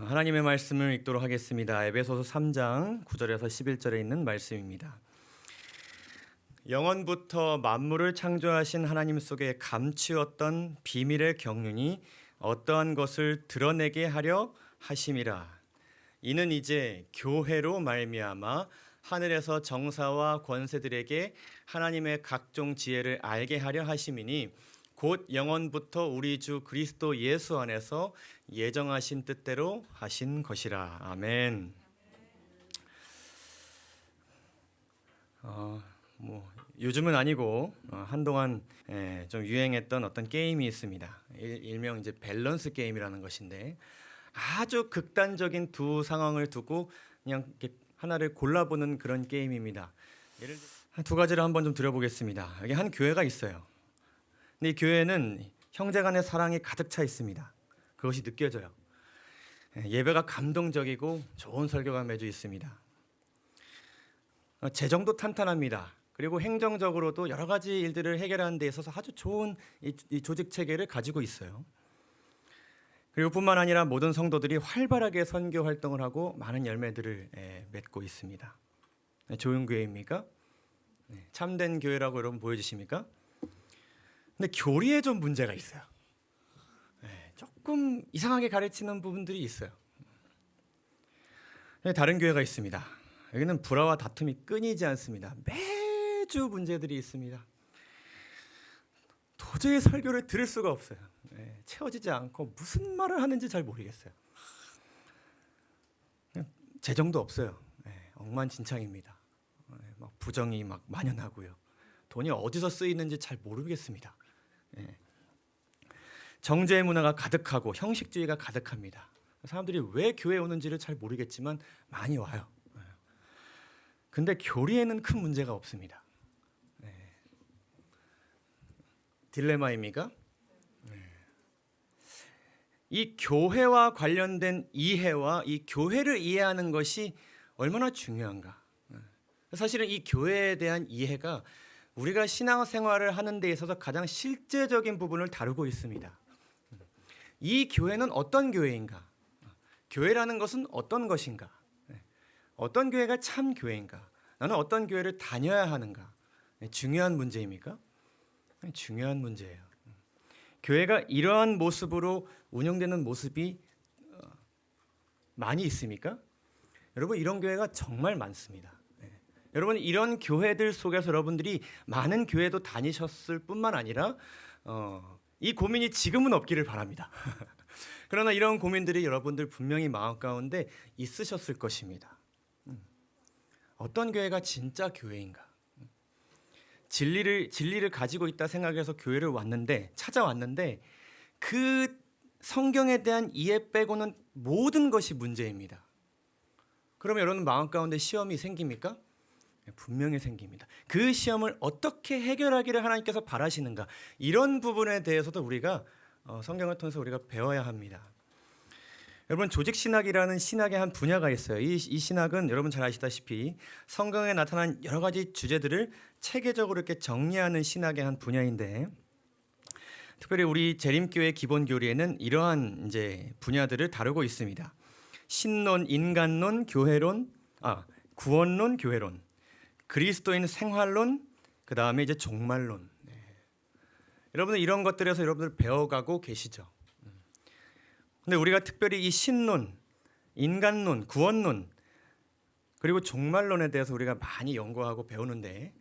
하나님의 말씀을 읽도록 하겠습니다. 에베소서 3장 9절에서 11절에 있는 말씀입니다. 영원부터 만물을 창조하신 하나님 속에 감추었던 비밀의 경륜이 어떠한 것을 드러내게 하려 하심이라. 이는 이제 교회로 말미암아 하늘에서 정사와 권세들에게 하나님의 각종 지혜를 알게 하려 하심이니 곧 영원부터 우리 주 그리스도 예수 안에서 예정하신 뜻대로 하신 것이라. 아멘. 요즘은 아니고 한동안 좀 유행했던 어떤 게임이 있습니다. 일명 이제 밸런스 게임이라는 것인데, 아주 극단적인 두 상황을 두고 그냥 이렇게 하나를 골라보는 그런 게임입니다. 예를 들어 두 가지를 한번 좀 드려보겠습니다. 여기 한 교회가 있어요. 근데 이 교회는 형제간의 사랑이 가득 차 있습니다. 그것이 느껴져요. 예배가 감동적이고 좋은 설교가 매주 있습니다. 재정도 탄탄합니다. 그리고 행정적으로도 여러 가지 일들을 해결하는 데 있어서 아주 좋은 이 조직 체계를 가지고 있어요. 그리고 뿐만 아니라 모든 성도들이 활발하게 선교 활동을 하고 많은 열매들을 맺고 있습니다. 좋은 교회입니까? 참된 교회라고 여러분 보여주십니까? 근데 교리에 좀 문제가 있어요. 조금 이상하게 가르치는 부분들이 있어요. 다른 교회가 있습니다. 여기는 불화와 다툼이 끊이지 않습니다. 매주 문제들이 있습니다. 도저히 설교를 들을 수가 없어요. 채워지지 않고 무슨 말을 하는지 잘 모르겠어요. 재정도 없어요. 엉망진창입니다. 막 부정이 막 만연하고요. 돈이 어디서 쓰이는지 잘 모르겠습니다. 정죄의 문화가 가득하고 형식주의가 가득합니다. 사람들이 왜 교회에 오는지를 잘 모르겠지만 많이 와요. 근데 교리에는 큰 문제가 없습니다. 딜레마입니까? 이 교회와 관련된 이해와 이 교회를 이해하는 것이 얼마나 중요한가. 사실은 이 교회에 대한 이해가 우리가 신앙생활을 하는 데 있어서 가장 실제적인 부분을 다루고 있습니다. 이 교회는 어떤 교회인가? 교회라는 것은 어떤 것인가? 어떤 교회가 참 교회인가? 나는 어떤 교회를 다녀야 하는가? 중요한 문제입니까? 중요한 문제예요. 교회가 이러한 모습으로 운영되는 모습이 많이 있습니까? 여러분, 이런 교회가 정말 많습니다. 여러분, 이런 교회들 속에서 여러분들이 많은 교회도 다니셨을 뿐만 아니라 이 고민이 지금은 없기를 바랍니다. 그러나 이런 고민들이 여러분들 분명히 마음 가운데 있으셨을 것입니다. 어떤 교회가 진짜 교회인가? 진리를 가지고 있다 생각해서 교회를 찾아왔는데 그 성경에 대한 이해 빼고는 모든 것이 문제입니다. 그러면 여러분 마음 가운데 시험이 생깁니까? 분명히 생깁니다. 그 시험을 어떻게 해결하기를 하나님께서 바라시는가, 이런 부분에 대해서도 우리가 성경을 통해서 우리가 배워야 합니다. 여러분, 조직신학이라는 신학의 한 분야가 있어요. 이 신학은 여러분 잘 아시다시피 성경에 나타난 여러 가지 주제들을 체계적으로 이렇게 정리하는 신학의 한 분야인데, 특별히 우리 재림교회 기본교리에는 이러한 이제 분야들을 다루고 있습니다. 신론, 인간론, 구원론, 교회론, 그리스도인 생활론, 그 다음에 이제 종말론. 여러분들 이런 것들에서 여러분들 배워가고 계시죠. 근데 우리가 특별히 이 신론, 인간론, 구원론, 그리고 종말론에 대해서 우리가 많이 연구하고 배우는데,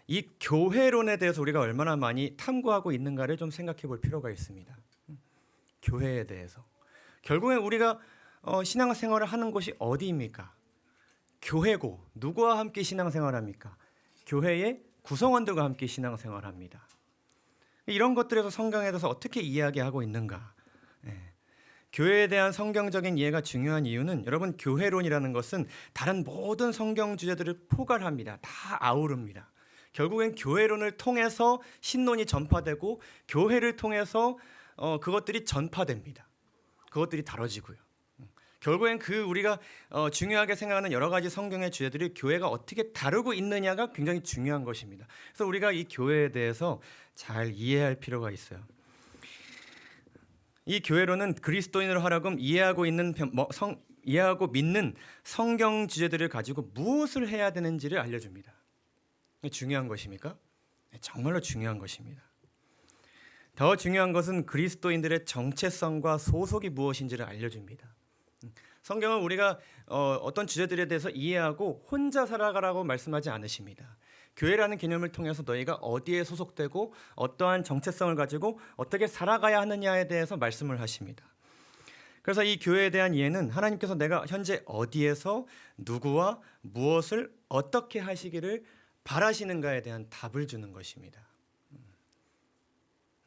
이 교회론에 대해서 우리가 얼마나 많이 탐구하고 있는가를 좀 생각해 볼 필요가 있습니다. 교회에 대해서. 결국엔 우리가 신앙생활을 하는 곳이 어디입니까? 교회고, 누구와 함께 신앙생활합니까? 교회의 구성원들과 함께 신앙생활합니다. 이런 것들에서 성경에 대해서 어떻게 이야기하고 있는가? 교회에 대한 성경적인 이해가 중요한 이유는, 여러분, 교회론이라는 것은 다른 모든 성경 주제들을 포괄합니다. 다 아우릅니다. 결국엔 교회론을 통해서 신론이 전파되고, 교회를 통해서 그것들이 전파됩니다. 그것들이 다뤄지고요. 결국엔 우리가 중요하게 생각하는 여러 가지 성경의 주제들이 교회가 어떻게 다루고 있느냐가 굉장히 중요한 것입니다. 그래서 우리가 이 교회에 대해서 잘 이해할 필요가 있어요. 이 교회로는 그리스도인으로 하여금 이해하고 믿는 성경 주제들을 가지고 무엇을 해야 되는지를 알려줍니다. 중요한 것입니까? 정말로 중요한 것입니다. 더 중요한 것은 그리스도인들의 정체성과 소속이 무엇인지를 알려줍니다. 성경은 우리가 어떤 주제들에 대해서 이해하고 혼자 살아가라고 말씀하지 않으십니다. 교회라는 개념을 통해서 너희가 어디에 소속되고 어떠한 정체성을 가지고 어떻게 살아가야 하느냐에 대해서 말씀을 하십니다. 그래서 이 교회에 대한 이해는 하나님께서 내가 현재 어디에서 누구와 무엇을 어떻게 하시기를 바라시는가에 대한 답을 주는 것입니다.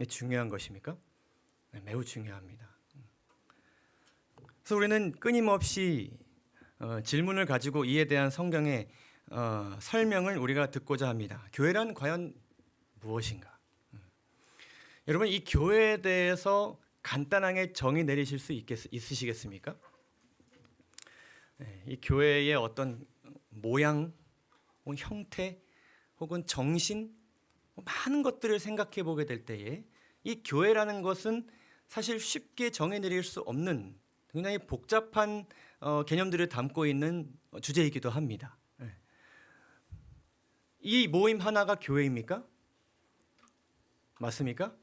중요한 것입니까? 매우 중요합니다. 그래서 우리는 끊임없이 질문을 가지고 이에 대한 성경의 설명을 우리가 듣고자 합니다. 교회란 과연 무엇인가? 여러분, 이 교회에 대해서 간단하게 정의 내리실 수 있으시겠습니까? 이 교회의 어떤 모양, 혹은 형태, 혹은 정신, 많은 것들을 생각해 보게 될 때에 이 교회라는 것은 사실 쉽게 정의 내릴 수 없는 굉장히 복잡한 개념들을 담고 있는 주제이기도 합니다. 이 모임 하나가 교회입니까? 맞습니까?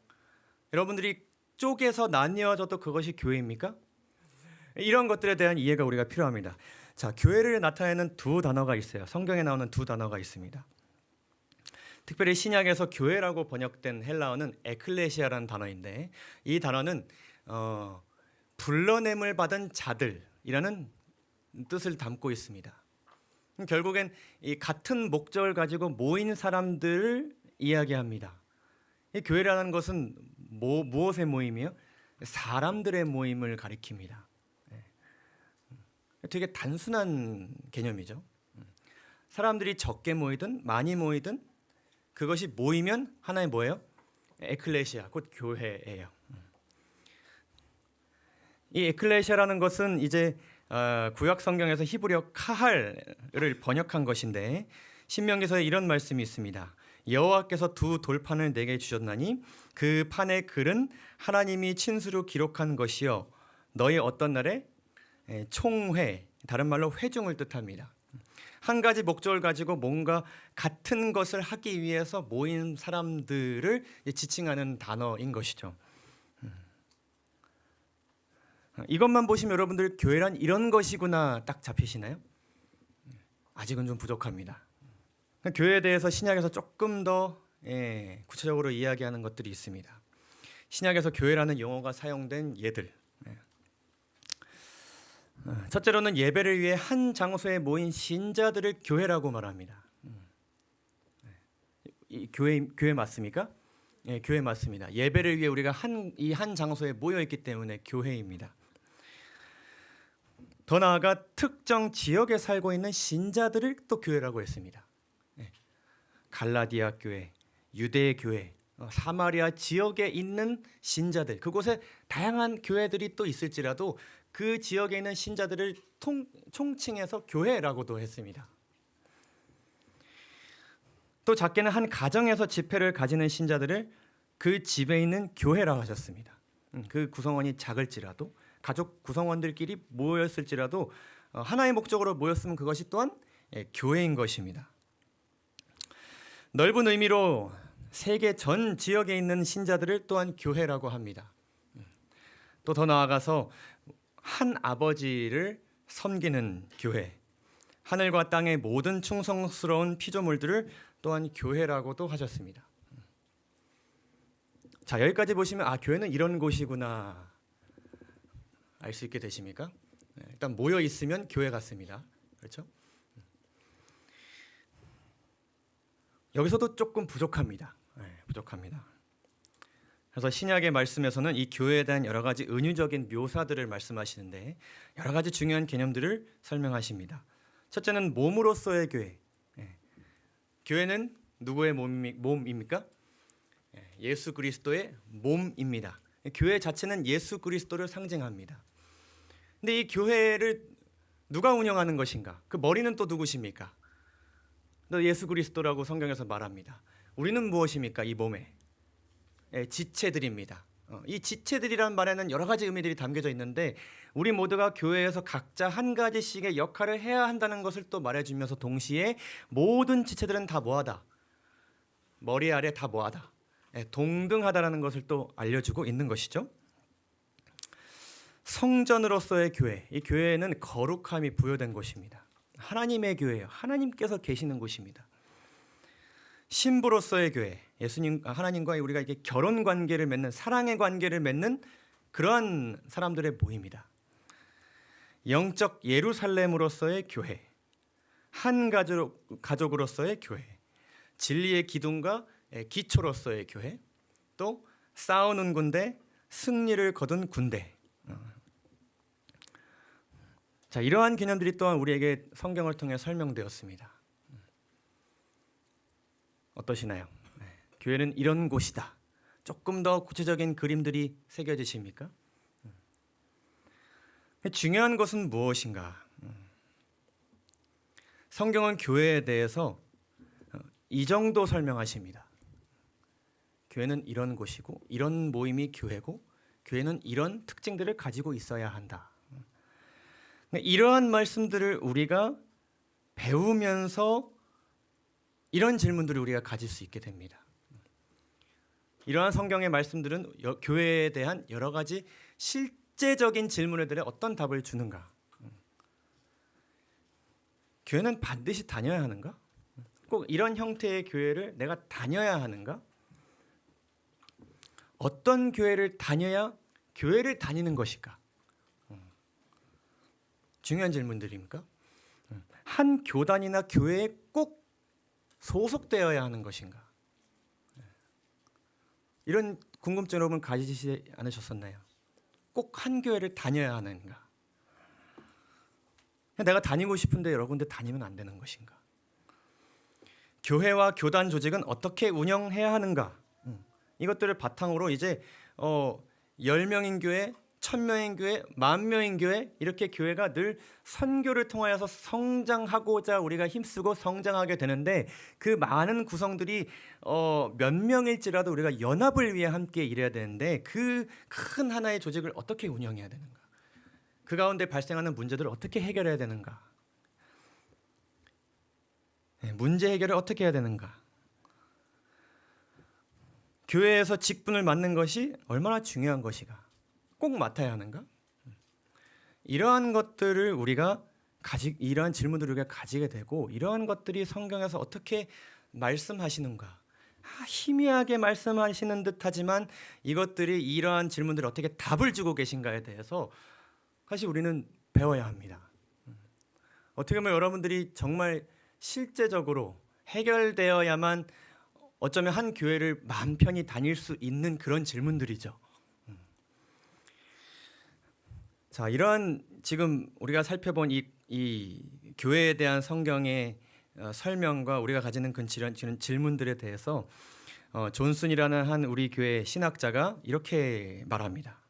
여러분들이 쪼개서 나뉘어져도 그것이 교회입니까? 이런 것들에 대한 이해가 우리가 필요합니다. 자, 교회를 나타내는 두 단어가 있어요. 성경에 나오는 두 단어가 있습니다. 특별히 신약에서 교회라고 번역된 헬라어는 에클레시아라는 단어인데, 이 단어는 불러냄을 받은 자들이라는 뜻을 담고 있습니다. 결국엔 이 같은 목적을 가지고 모인 사람들을 이야기합니다. 이 교회라는 것은 무엇의 모임이요? 사람들의 모임을 가리킵니다. 되게 단순한 개념이죠. 사람들이 적게 모이든 많이 모이든 그것이 모이면 하나의 뭐예요? 에클레시아, 곧 교회예요. 이 에클레시아라는 것은 이제 구약 성경에서 히브리어 카할을 번역한 것인데, 신명기서에 이런 말씀이 있습니다. 여호와께서 두 돌판을 내게 주셨나니 그 판의 글은 하나님이 친수로 기록한 것이요 너희 어떤 날에 총회, 다른 말로 회중을 뜻합니다. 한 가지 목적을 가지고 뭔가 같은 것을 하기 위해서 모인 사람들을 지칭하는 단어인 것이죠. 이것만 보시면 여러분들 교회란 이런 것이구나 딱 잡히시나요? 아직은 좀 부족합니다. 교회에 대해서 신약에서 조금 더 구체적으로 이야기하는 것들이 있습니다. 신약에서 교회라는 용어가 사용된 예들. 첫째로는 예배를 위해 한 장소에 모인 신자들을 교회라고 말합니다. 이 교회 맞습니까? 교회 맞습니다. 예배를 위해 우리가 한 장소에 모여 있기 때문에 교회입니다. 더 나아가 특정 지역에 살고 있는 신자들을 또 교회라고 했습니다. 갈라디아 교회, 유대 교회, 사마리아 지역에 있는 신자들, 그곳에 다양한 교회들이 또 있을지라도 그 지역에 있는 신자들을 총칭해서 교회라고도 했습니다. 또 작게는 한 가정에서 집회를 가지는 신자들을 그 집에 있는 교회라고 하셨습니다. 그 구성원이 작을지라도, 가족 구성원들끼리 모였을지라도 하나의 목적으로 모였으면 그것이 또한 교회인 것입니다. 넓은 의미로 세계 전 지역에 있는 신자들을 또한 교회라고 합니다. 또 더 나아가서 한 아버지를 섬기는 교회, 하늘과 땅의 모든 충성스러운 피조물들을 또한 교회라고도 하셨습니다. 자, 여기까지 보시면 교회는 이런 곳이구나 알 수 있게 되십니까? 일단 모여 있으면 교회 같습니다. 그렇죠? 여기서도 조금 부족합니다. 부족합니다. 그래서 신약의 말씀에서는 이 교회에 대한 여러 가지 은유적인 묘사들을 말씀하시는데 여러 가지 중요한 개념들을 설명하십니다. 첫째는 몸으로서의 교회. 교회는 누구의 몸입니까? 예수 그리스도의 몸입니다. 교회 자체는 예수 그리스도를 상징합니다. 근데 이 교회를 누가 운영하는 것인가? 그 머리는 또 누구십니까? 또 예수 그리스도라고 성경에서 말합니다. 우리는 무엇입니까? 이 몸에 지체들입니다. 이 지체들이란 말에는 여러 가지 의미들이 담겨져 있는데 우리 모두가 교회에서 각자 한 가지씩의 역할을 해야 한다는 것을 또 말해주면서 동시에 모든 지체들은 다 뭐하다? 머리 아래 다 뭐하다? 동등하다라는 것을 또 알려주고 있는 것이죠. 성전으로서의 교회, 이 교회는 거룩함이 부여된 곳입니다. 하나님의 교회예요. 하나님께서 계시는 곳입니다. 신부로서의 교회, 예수님 하나님과 우리가 이게 결혼 관계를 맺는 사랑의 관계를 맺는 그러한 사람들의 모임이다. 영적 예루살렘으로서의 교회, 한 가족으로서의 교회, 진리의 기둥과 기초로서의 교회, 또 싸우는 군대, 승리를 거둔 군대. 자, 이러한 개념들이 또한 우리에게 성경을 통해 설명되었습니다. 어떠시나요? 교회는 이런 곳이다. 조금 더 구체적인 그림들이 새겨지십니까? 중요한 것은 무엇인가? 성경은 교회에 대해서 이 정도 설명하십니다. 교회는 이런 곳이고 이런 모임이 교회고 교회는 이런 특징들을 가지고 있어야 한다. 이러한 말씀들을 우리가 배우면서 이런 질문들을 우리가 가질 수 있게 됩니다. 이러한 성경의 말씀들은 교회에 대한 여러 가지 실제적인 질문들에 어떤 답을 주는가? 교회는 반드시 다녀야 하는가? 꼭 이런 형태의 교회를 내가 다녀야 하는가? 어떤 교회를 다녀야 교회를 다니는 것일까? 중요한 질문들입니까? 한 교단이나 교회에 꼭 소속되어야 하는 것인가? 이런 궁금증 여러분 가지지 않으셨었나요? 꼭 한 교회를 다녀야 하는가? 내가 다니고 싶은데 여러 군데 다니면 안 되는 것인가? 교회와 교단 조직은 어떻게 운영해야 하는가? 이것들을 바탕으로 이제 10명인 교회, 1000명인 교회, 10,000명인 교회, 이렇게 교회가 늘 선교를 통하여서 성장하고자 우리가 힘쓰고 성장하게 되는데 그 많은 구성들이 몇 명일지라도 우리가 연합을 위해 함께 일해야 되는데 그 큰 하나의 조직을 어떻게 운영해야 되는가? 그 가운데 발생하는 문제들을 어떻게 해결해야 되는가? 문제 해결을 어떻게 해야 되는가? 교회에서 직분을 맡는 것이 얼마나 중요한 것이가? 꼭 맡아야 하는가? 이러한 것들을 우리가 이러한 질문들을 우리가 가지게 되고 이러한 것들이 성경에서 어떻게 말씀하시는가? 희미하게 말씀하시는 듯하지만 이것들이 이러한 질문들을 어떻게 답을 주고 계신가에 대해서 사실 우리는 배워야 합니다. 어떻게 보면 여러분들이 정말 실제적으로 해결되어야만 어쩌면 한 교회를 마음 편히 다닐 수 있는 그런 질문들이죠. 자, 이러한 지금 우리가 살펴본 이 교회에 대한 성경의 설명과 우리가 가지는 그 질문들에 대해서 존슨이라는 한 우리 교회 신학자가 이렇게 말합니다.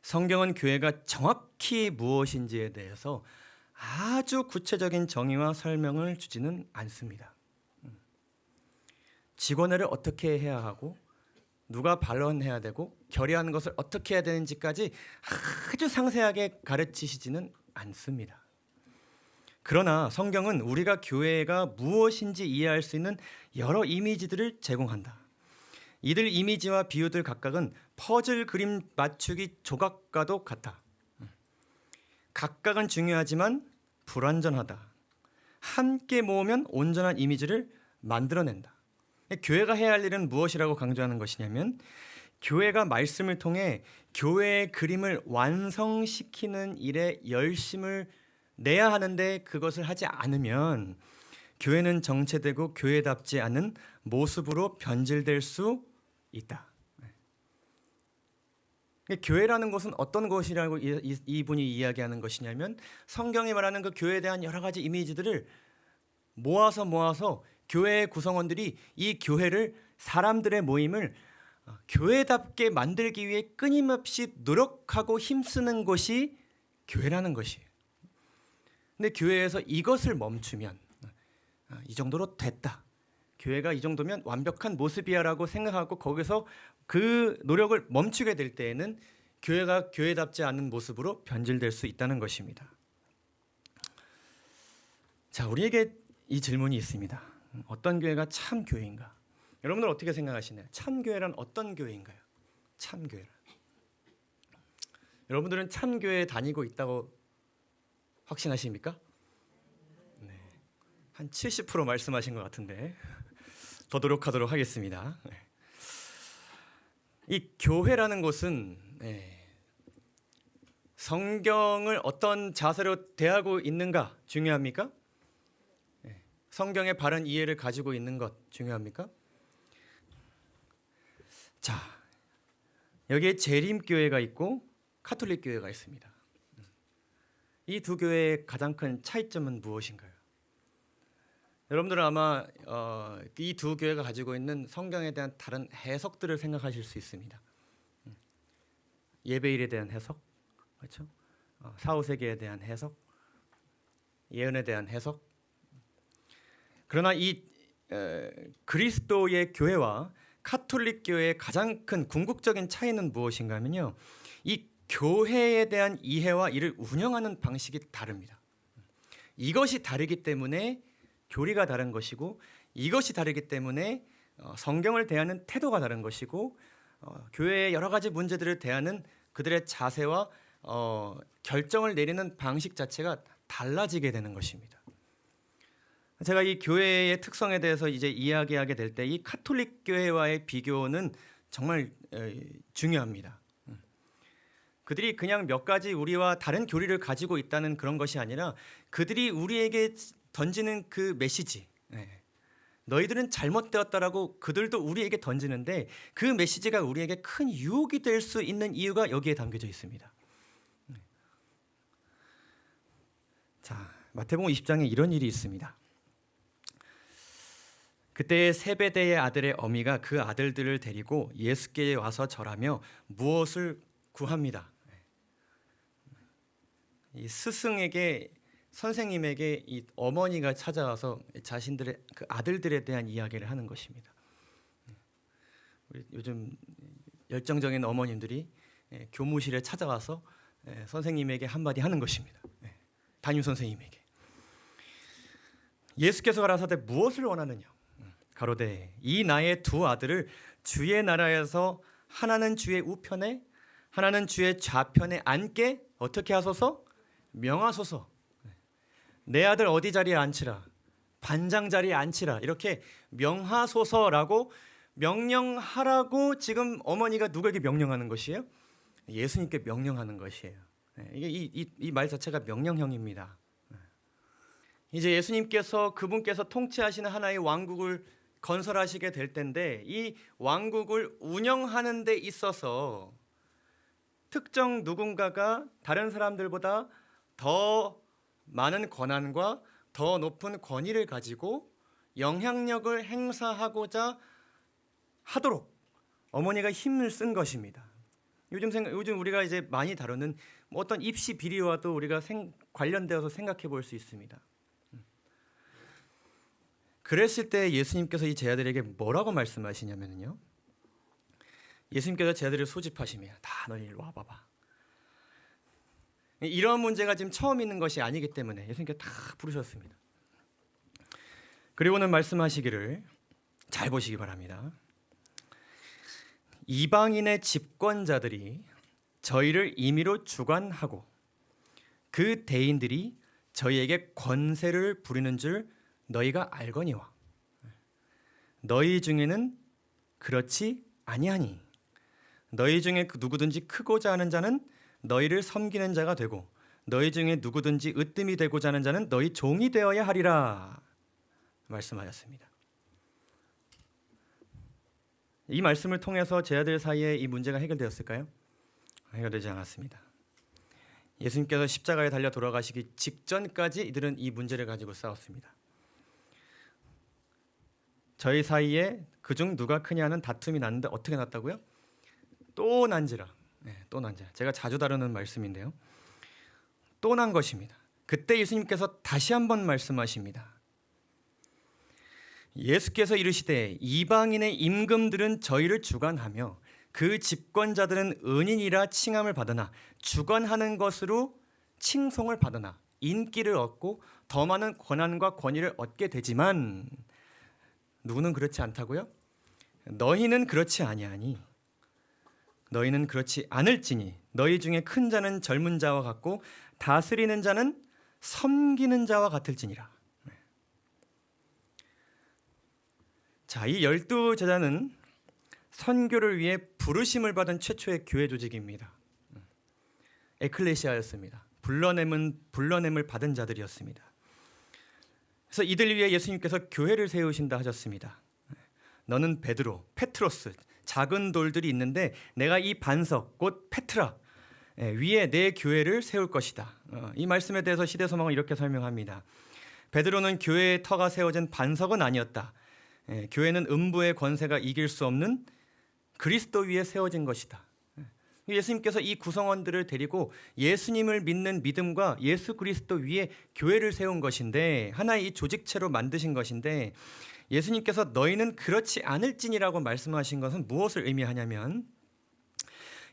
성경은 교회가 정확히 무엇인지에 대해서 아주 구체적인 정의와 설명을 주지는 않습니다. 직원회를 어떻게 해야 하고 누가 발언해야 되고 결의하는 것을 어떻게 해야 되는지까지 아주 상세하게 가르치시지는 않습니다. 그러나 성경은 우리가 교회가 무엇인지 이해할 수 있는 여러 이미지들을 제공한다. 이들 이미지와 비유들 각각은 퍼즐 그림 맞추기 조각과도 같다. 각각은 중요하지만 불완전하다. 함께 모으면 온전한 이미지를 만들어낸다. 교회가 해야 할 일은 무엇이라고 강조하는 것이냐면 교회가 말씀을 통해 교회의 그림을 완성시키는 일에 열심을 내야 하는데 그것을 하지 않으면 교회는 정체되고 교회답지 않은 모습으로 변질될 수 있다. 교회라는 것은 어떤 것이라고 이분이 이야기하는 것이냐면 성경이 말하는 그 교회에 대한 여러 가지 이미지들을 모아서 교회의 구성원들이 이 교회를 사람들의 모임을 교회답게 만들기 위해 끊임없이 노력하고 힘쓰는 것이 교회라는 것이에요. 근데 교회에서 이것을 멈추면 이 정도로 됐다. 교회가 이 정도면 완벽한 모습이야라고 생각하고 거기서 그 노력을 멈추게 될 때에는 교회가 교회답지 않은 모습으로 변질될 수 있다는 것입니다. 자, 우리에게 이 질문이 있습니다. 어떤 교회가 참 교회인가? 여러분들 어떻게 생각하시나요? 참 교회란 어떤 교회인가요? 참 교회란. 여러분들은 참 교회에 다니고 있다고 확신하십니까? 네. 한 70% 말씀하신 것 같은데 더 노력하도록 하겠습니다. 네. 이 교회라는 곳은 성경을 어떤 자세로 대하고 있는가 중요합니까? 성경의 바른 이해를 가지고 있는 것 중요합니까? 자, 여기에 재림교회가 있고 카톨릭 교회가 있습니다. 이 두 교회의 가장 큰 차이점은 무엇인가요? 여러분들은 아마 이 두 교회가 가지고 있는 성경에 대한 다른 해석들을 생각하실 수 있습니다. 예배일에 대한 해석, 그렇죠? 사후세계에 대한 해석, 예언에 대한 해석. 그러나 이 그리스도의 교회와 카톨릭 교회의 가장 큰 궁극적인 차이는 무엇인가 하면요, 이 교회에 대한 이해와 이를 운영하는 방식이 다릅니다. 이것이 다르기 때문에 교리가 다른 것이고, 이것이 다르기 때문에 성경을 대하는 태도가 다른 것이고, 교회의 여러 가지 문제들을 대하는 그들의 자세와 결정을 내리는 방식 자체가 달라지게 되는 것입니다. 제가 이 교회의 특성에 대해서 이제 이야기하게 될 때 이 카톨릭 교회와의 비교는 정말 중요합니다. 그들이 그냥 몇 가지 우리와 다른 교리를 가지고 있다는 그런 것이 아니라 그들이 우리에게 던지는 그 메시지, 너희들은 잘못되었다라고 그들도 우리에게 던지는데 그 메시지가 우리에게 큰 유혹이 될 수 있는 이유가 여기에 담겨져 있습니다. 자, 마태복음 20장에 이런 일이 있습니다. 그때 세베대의 아들의 어미가 그 아들들을 데리고 예수께에 와서 절하며 무엇을 구합니다. 이 스승에게, 선생님에게 이 어머니가 찾아와서 자신들의 그 아들들에 대한 이야기를 하는 것입니다. 우리 요즘 열정적인 어머님들이 교무실에 찾아와서 선생님에게 한마디 하는 것입니다. 담임 선생님에게. 예수께서 가라사대 무엇을 원하느냐? 가로되 이 나의 두 아들을 주의 나라에서 하나는 주의 우편에 하나는 주의 좌편에 앉게 어떻게 하소서? 명하소서. 내 아들 어디 자리에 앉히라, 반장 자리에 앉히라, 이렇게 명하소서라고 명령하라고 지금 어머니가 누구에게 명령하는 것이에요? 예수님께 명령하는 것이에요. 이게 이 말 자체가 명령형입니다. 이제 예수님께서 그분께서 통치하시는 하나의 왕국을 건설하시게 될 텐데 이 왕국을 운영하는 데 있어서 특정 누군가가 다른 사람들보다 더 많은 권한과 더 높은 권위를 가지고 영향력을 행사하고자 하도록 어머니가 힘을 쓴 것입니다. 요즘 우리가 이제 많이 다루는 어떤 입시 비리와도 우리가 관련되어서 생각해 볼 수 있습니다. 그랬을 때 예수님께서 이 제자들에게 뭐라고 말씀하시냐면요, 예수님께서 제자들을 소집하시며 다 너희 일로 와봐봐. 이런 문제가 지금 처음 있는 것이 아니기 때문에 예수님께서 다 부르셨습니다. 그리고는 말씀하시기를, 잘 보시기 바랍니다. 이방인의 집권자들이 저희를 임의로 주관하고 그 대인들이 저희에게 권세를 부리는 줄 너희가 알거니와 너희 중에는 그렇지 아니하니 너희 중에 누구든지 크고자 하는 자는 너희를 섬기는 자가 되고 너희 중에 누구든지 으뜸이 되고자 하는 자는 너희 종이 되어야 하리라 말씀하셨습니다. 이 말씀을 통해서 제자들 사이에 이 문제가 해결되었을까요? 해결되지 않았습니다. 예수님께서 십자가에 달려 돌아가시기 직전까지 이들은 이 문제를 가지고 싸웠습니다. 저희 사이에 그중 누가 크냐는 다툼이 났는데 어떻게 났다고요? 또 난지라. 또 난지라. 제가 자주 다루는 말씀인데요. 또 난 것입니다. 그때 예수님께서 다시 한번 말씀하십니다. 예수께서 이르시되 이방인의 임금들은 저희를 주관하며 그 집권자들은 은인이라 칭함을 받으나 주관하는 것으로 칭송을 받으나 인기를 얻고 더 많은 권한과 권위를 얻게 되지만 누구는 그렇지 않다고요? 너희는 그렇지 아니하니 너희는 그렇지 않을지니 너희 중에 큰 자는 젊은 자와 같고 다스리는 자는 섬기는 자와 같을지니라. 자, 이 12제자는 선교를 위해 부르심을 받은 최초의 교회 조직입니다. 에클레시아였습니다. 불러냄을 받은 자들이었습니다. 그래서 이들 위해 예수님께서 교회를 세우신다 하셨습니다. 너는 베드로, 페트로스, 작은 돌들이 있는데 내가 이 반석 곧 페트라 위에 내 교회를 세울 것이다. 이 말씀에 대해서 시대소망은 이렇게 설명합니다. 베드로는 교회의 터가 세워진 반석은 아니었다. 교회는 음부의 권세가 이길 수 없는 그리스도 위에 세워진 것이다. 예수님께서 이 구성원들을 데리고 예수님을 믿는 믿음과 예수 그리스도 위에 교회를 세운 것인데 하나의 이 조직체로 만드신 것인데 예수님께서 너희는 그렇지 않을지니라고 말씀하신 것은 무엇을 의미하냐면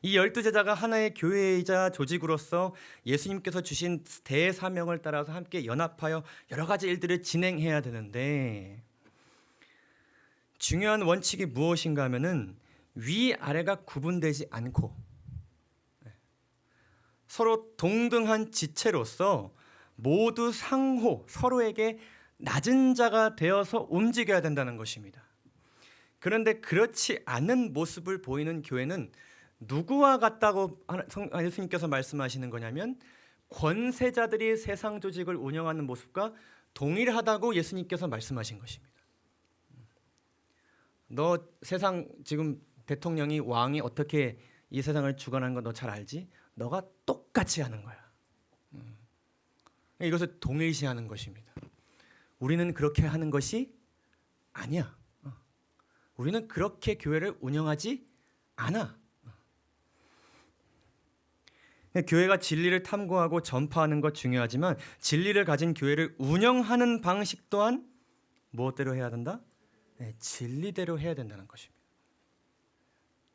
이 12제자가 하나의 교회이자 조직으로서 예수님께서 주신 대사명을 따라서 함께 연합하여 여러 가지 일들을 진행해야 되는데 중요한 원칙이 무엇인가 하면은 위아래가 구분되지 않고 서로 동등한 지체로서 모두 상호 서로에게 낮은 자가 되어서 움직여야 된다는 것입니다. 그런데 그렇지 않은 모습을 보이는 교회는 누구와 같다고 예수님께서 말씀하시는 거냐면 권세자들이 세상 조직을 운영하는 모습과 동일하다고 예수님께서 말씀하신 것입니다. 너 세상 지금 대통령이 왕이 어떻게 이 세상을 주관하는 거 너 잘 알지? 너가 똑같이 하는 거야. 이것을 동일시하는 것입니다. 우리는 그렇게 하는 것이 아니야. 우리는 그렇게 교회를 운영하지 않아. 교회가 진리를 탐구하고 전파하는 것 중요하지만 진리를 가진 교회를 운영하는 방식 또한 무엇대로 해야 된다? 진리대로 해야 된다는 것입니다.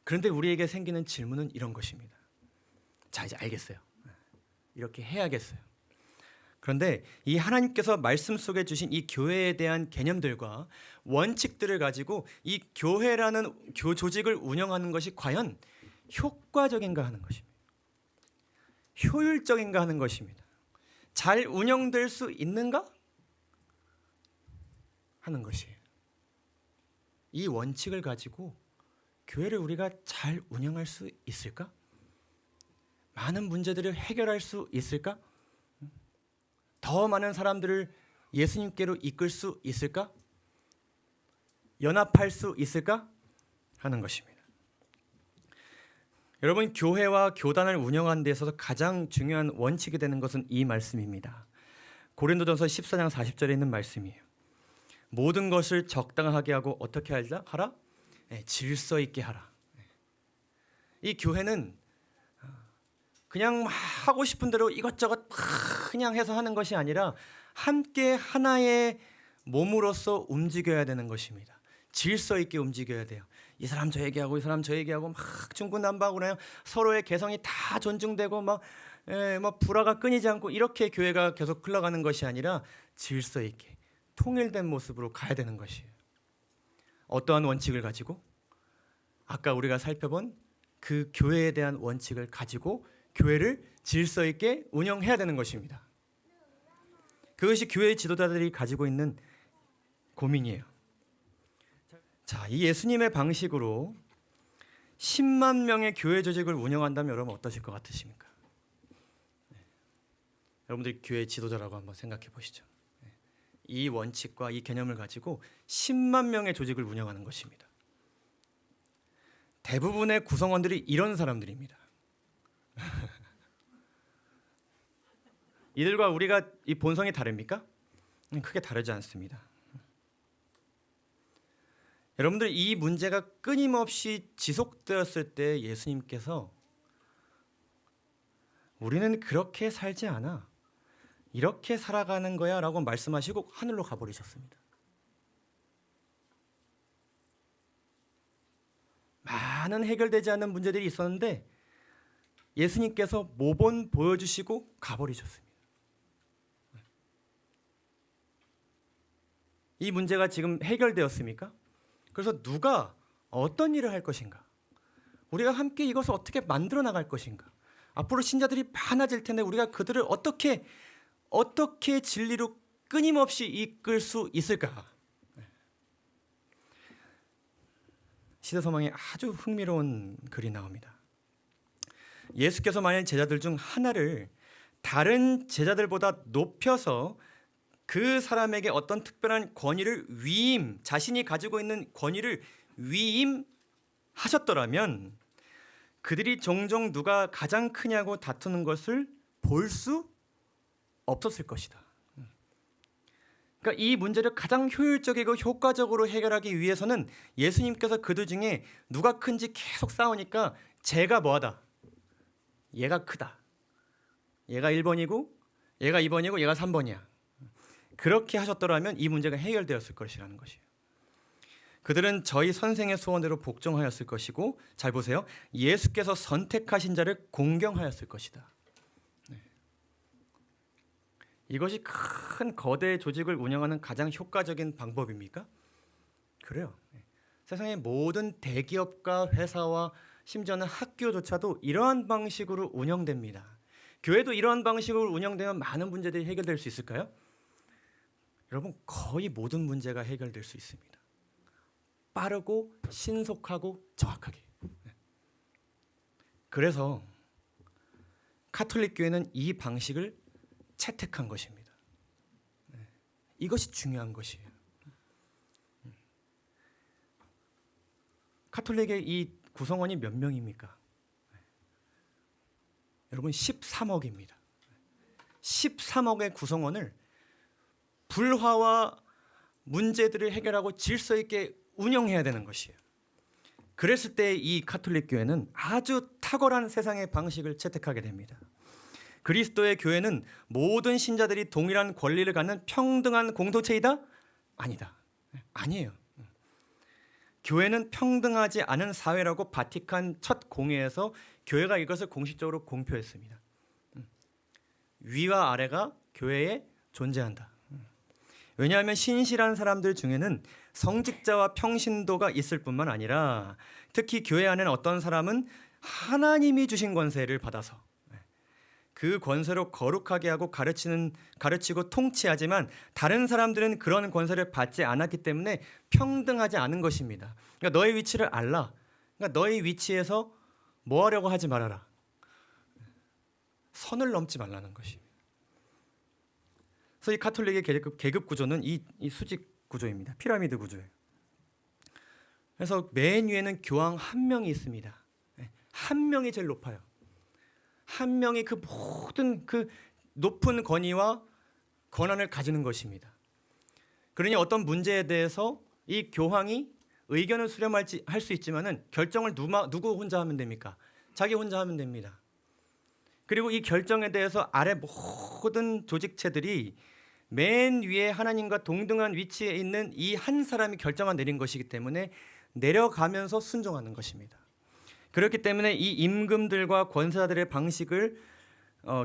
그런데 우리에게 생기는 질문은 이런 것입니다. 자, 이제 알겠어요. 이렇게 해야겠어요. 그런데 이 하나님께서 말씀 속에 주신 이 교회에 대한 개념들과 원칙들을 가지고 이 교회라는 조직을 운영하는 것이 과연 효과적인가 하는 것입니다. 효율적인가 하는 것입니다. 잘 운영될 수 있는가 하는 것이에요. 이 원칙을 가지고 교회를 우리가 잘 운영할 수 있을까? 많은 문제들을 해결할 수 있을까? 더 많은 사람들을 예수님께로 이끌 수 있을까? 연합할 수 있을까? 하는 것입니다. 여러분, 교회와 교단을 운영하는 데 있어서 가장 중요한 원칙이 되는 것은 이 말씀입니다. 고린도전서 14장 40절에 있는 말씀이에요. 모든 것을 적당하게 하고 어떻게 하라? 질서 있게 하라. 이 교회는 그냥 막 하고 싶은 대로 이것저것 그냥 해서 하는 것이 아니라 함께 하나의 몸으로서 움직여야 되는 것입니다. 질서 있게 움직여야 돼요. 이 사람 저 얘기하고 이 사람 저 얘기하고 막 중구난방으로 그냥 서로의 개성이 다 존중되고 막 불화가 끊이지 않고 이렇게 교회가 계속 흘러가는 것이 아니라 질서 있게 통일된 모습으로 가야 되는 것이에요. 어떠한 원칙을 가지고? 아까 우리가 살펴본 그 교회에 대한 원칙을 가지고 교회를 질서 있게 운영해야 되는 것입니다. 그것이 교회의 지도자들이 가지고 있는 고민이에요. 자, 이 예수님의 방식으로 10만 명의 교회 조직을 운영한다면 여러분 어떠실 것 같으십니까? 여러분들이 교회 지도자라고 한번 생각해 보시죠. 이 원칙과 이 개념을 가지고 10만 명의 조직을 운영하는 것입니다. 대부분의 구성원들이 이런 사람들입니다. 이들과 우리가 이 본성이 다릅니까? 크게 다르지 않습니다. 여러분들, 이 문제가 끊임없이 지속되었을 때 예수님께서 우리는 그렇게 살지 않아. 이렇게 살아가는 거야 라고 말씀하시고 하늘로 가버리셨습니다. 많은 해결되지 않는 문제들이 있었는데 예수님께서 모본 보여주시고 가버리셨습니다. 이 문제가 지금 해결되었습니까? 그래서 누가 어떤 일을 할 것인가? 우리가 함께 이것을 어떻게 만들어 나갈 것인가? 앞으로 신자들이 많아질 텐데 우리가 그들을 어떻게 진리로 끊임없이 이끌 수 있을까? 시대서망에 아주 흥미로운 글이 나옵니다. 예수께서 만일 제자들 중 하나를 다른 제자들보다 높여서 그 사람에게 어떤 특별한 권위를 자신이 가지고 있는 권위를 위임하셨더라면 그들이 종종 누가 가장 크냐고 다투는 것을 볼 수 없었을 것이다. 그러니까 이 문제를 가장 효율적이고 효과적으로 해결하기 위해서는 예수님께서 그들 중에 누가 큰지 계속 싸우니까 제가 뭐하다. 얘가 크다. 얘가 1번이고 얘가 2번이고 얘가 3번이야. 그렇게 하셨더라면 이 문제가 해결되었을 것이라는 것이에요. 그들은 저희 선생의 소원대로 복종하였을 것이고 잘 보세요. 예수께서 선택하신 자를 공경하였을 것이다. 이것이 큰 거대 조직을 운영하는 가장 효과적인 방법입니까? 그래요. 세상의 모든 대기업과 회사와 심지어는 학교조차도 이러한 방식으로 운영됩니다. 교회도 이러한 방식으로 운영되면 많은 문제들이 해결될 수 있을까요? 여러분, 거의 모든 문제가 해결될 수 있습니다. 빠르고 신속하고 정확하게. 그래서 카톨릭 교회는 이 방식을 채택한 것입니다. 이것이 중요한 것이에요. 카톨릭의 이 구성원이 몇 명입니까? 여러분 13억입니다. 13억의 구성원을 불화와 문제들을 해결하고 질서 있게 운영해야 되는 것이에요. 그랬을 때 이 카톨릭 교회는 아주 탁월한 세상의 방식을 채택하게 됩니다. 그리스도의 교회는 모든 신자들이 동일한 권리를 갖는 평등한 공동체이다? 아니다. 아니에요. 교회는 평등하지 않은 사회라고 바티칸 첫 공회에서 교회가 이것을 공식적으로 공표했습니다. 위와 아래가 교회에 존재한다. 왜냐하면 신실한 사람들 중에는 성직자와 평신도가 있을 뿐만 아니라 특히 교회 안에는 어떤 사람은 하나님이 주신 권세를 받아서 그 권세로 거룩하게 하고 가르치고 통치하지만 다른 사람들은 그런 권세를 받지 않았기 때문에 평등하지 않은 것입니다. 그러니까 너의 위치를 알라. 그러니까 너의 위치에서 뭐 하려고 하지 말아라. 선을 넘지 말라는 것입니다. 그래서 이 카톨릭의 계급 구조는 이 수직 구조입니다. 피라미드 구조예요. 그래서 맨 위에는 교황 한 명이 있습니다. 한 명이 제일 높아요. 한 명이 그 모든 그 높은 권위와 권한을 가지는 것입니다. 그러니 어떤 문제에 대해서 이 교황이 의견을 수렴할 수 있지만은 결정을 누구 혼자 하면 됩니까? 자기 혼자 하면 됩니다. 그리고 이 결정에 대해서 아래 모든 조직체들이 맨 위에 하나님과 동등한 위치에 있는 이 한 사람이 결정을 내린 것이기 때문에 내려가면서 순종하는 것입니다. 그렇기 때문에 이 임금들과 권세자들의 방식을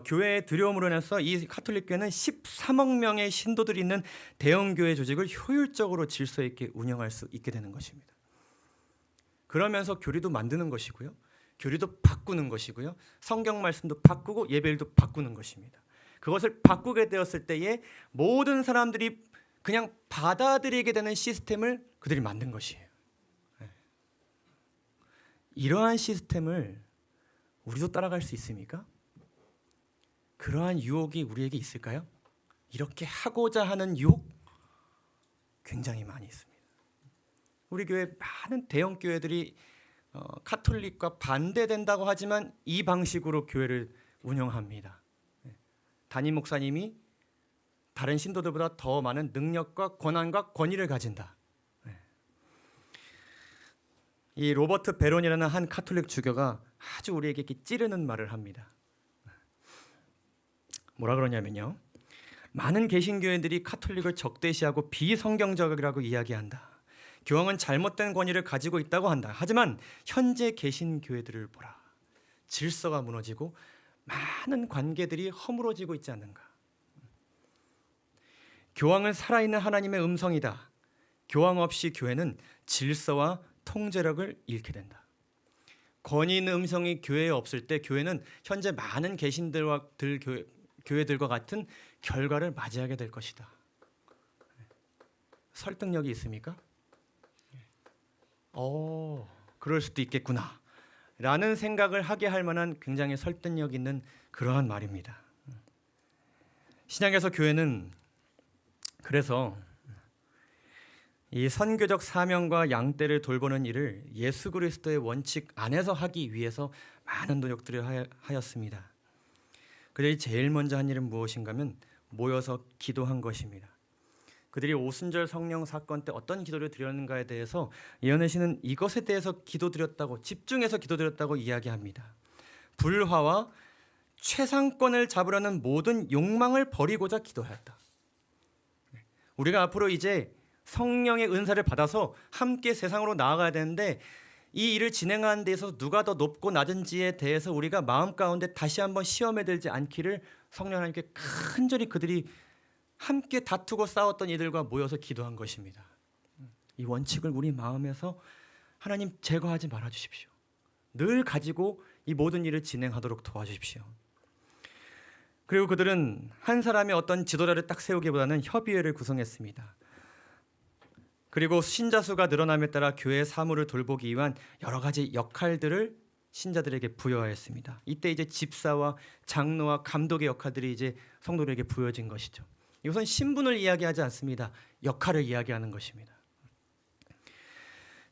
교회에 들여옴으로 인해서 이 카톨릭 교회는 13억 명의 신도들이 있는 대형 교회 조직을 효율적으로 질서 있게 운영할 수 있게 되는 것입니다. 그러면서 교리도 만드는 것이고요. 교리도 바꾸는 것이고요. 성경 말씀도 바꾸고 예배일도 바꾸는 것입니다. 그것을 바꾸게 되었을 때에 모든 사람들이 그냥 받아들이게 되는 시스템을 그들이 만든 것이에요. 이러한 시스템을 우리도 따라갈 수 있습니까? 그러한 유혹이 우리에게 있을까요? 이렇게 하고자 하는 유혹 굉장히 많이 있습니다. 우리 교회 많은 대형 교회들이 카톨릭과 반대된다고 하지만 이 방식으로 교회를 운영합니다. 담임 목사님이 다른 신도들보다 더 많은 능력과 권한과 권위를 가진다. 이 로버트 베론이라는 한 카톨릭 주교가 아주 우리에게 이렇게 찌르는 말을 합니다. 뭐라 그러냐면요. 많은 개신교회들이 카톨릭을 적대시하고 비성경적이라고 이야기한다. 교황은 잘못된 권위를 가지고 있다고 한다. 하지만 현재 계신 교회들을 보라. 질서가 무너지고 많은 관계들이 허물어지고 있지 않는가. 교황은 살아있는 하나님의 음성이다. 교황 없이 교회는 질서와 통제력을 잃게 된다. 권위 있는 음성이 교회에 없을 때 교회는 현재 많은 교회들과 같은 결과를 맞이하게 될 것이다. 설득력이 있습니까? 그럴 수도 있겠구나 라는 생각을 하게 할 만한 굉장히 설득력 있는 그러한 말입니다. 신약에서 교회는 그래서 이 선교적 사명과 양떼를 돌보는 일을 예수 그리스도의 원칙 안에서 하기 위해서 많은 노력들을 하였습니다. 그들이 제일 먼저 한 일은 무엇인가 하면 모여서 기도한 것입니다. 그들이 오순절 성령 사건 때 어떤 기도를 드렸는가에 대해서 예언의 신은 이것에 대해서 기도드렸다고, 집중해서 기도드렸다고 이야기합니다. 불화와 최상권을 잡으려는 모든 욕망을 버리고자 기도하였다. 우리가 앞으로 이제 성령의 은사를 받아서 함께 세상으로 나아가야 되는데 이 일을 진행하는 데 있어서 누가 더 높고 낮은지에 대해서 우리가 마음 가운데 다시 한번 시험에 들지 않기를 성령 하나님께 간절히 그들이 함께 다투고 싸웠던 이들과 모여서 기도한 것입니다. 이 원칙을 우리 마음에서 하나님 제거하지 말아 주십시오. 늘 가지고 이 모든 일을 진행하도록 도와주십시오. 그리고 그들은 한 사람의 어떤 지도자를 딱 세우기보다는 협의회를 구성했습니다. 그리고 신자 수가 늘어남에 따라 교회의 사물을 돌보기 위한 여러 가지 역할들을 신자들에게 부여하였습니다. 이때 이제 집사와 장로와 감독의 역할들이 이제 성도들에게 부여진 것이죠. 이것은 신분을 이야기하지 않습니다. 역할을 이야기하는 것입니다.